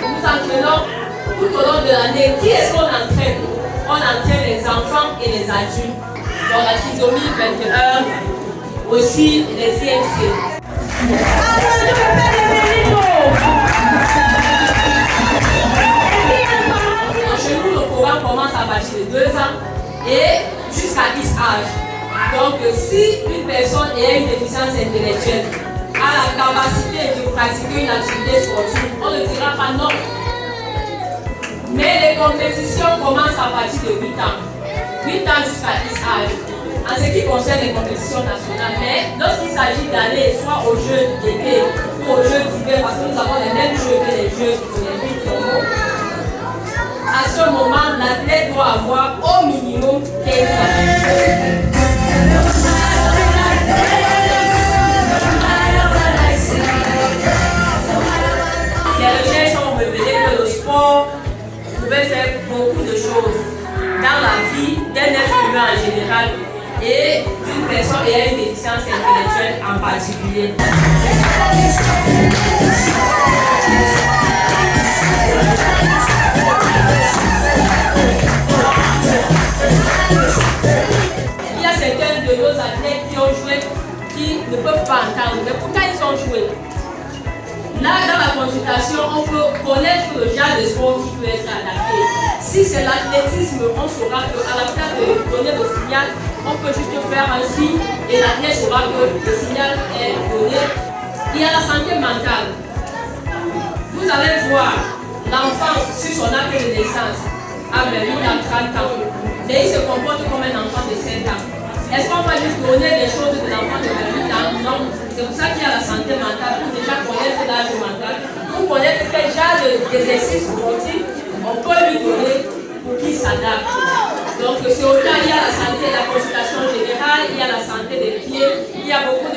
Nous entraînons tout au long de l'année. Qui est-ce qu'on entraîne? On entraîne les enfants et les adultes. Dans la trisomie 21, aussi les IMC. Chez nous, le programme commence à partir de 2 ans et jusqu'à 10 âges. Donc, si une personne ayant une déficience intellectuelle a la capacité de pratiquer une activité sportive, on ne dira pas non. Mais les compétitions commencent à partir de 8 ans. 8 ans jusqu'à 10 âges. En ce qui concerne les compétitions nationales, mais lorsqu'il s'agit d'aller soit aux Jeux d'été ou aux Jeux d'hiver, parce que nous avons les mêmes jeux que les Jeux olympiques normaux, à ce moment, l'athlète doit avoir au minimum 15 ans. Les recherches ont révélé que le sport pouvait faire beaucoup de choses dans la vie d'un être humain en général et d'une personne ayant une déficience intellectuelle en particulier. Il y a certains de nos athlètes qui ont joué qui ne peuvent pas entendre, mais pourquoi ils ont joué? Là, dans la consultation, on peut connaître le genre de sport qui peut être adapté. Si c'est l'athlétisme, on saura qu'à la place de donner le signal, on peut juste faire un signe et l'athlète saura que le signal est donné. Il y a la santé mentale. Vous allez voir l'enfant sur son acte de naissance à 20 à 30 ans, mais il se comporte comme un enfant de 7 ans. Est-ce qu'on va lui donner des choses de l'enfant de 28 ans? Non. C'est pour ça qu'il y a la santé mentale, pour déjà connaître l'âge mental, pour connaître quel genre d'exercice sportif on peut lui donner pour qu'il s'adapte. Donc c'est autant il y a la santé, la consultation générale, il y a la santé des pieds, il y a beaucoup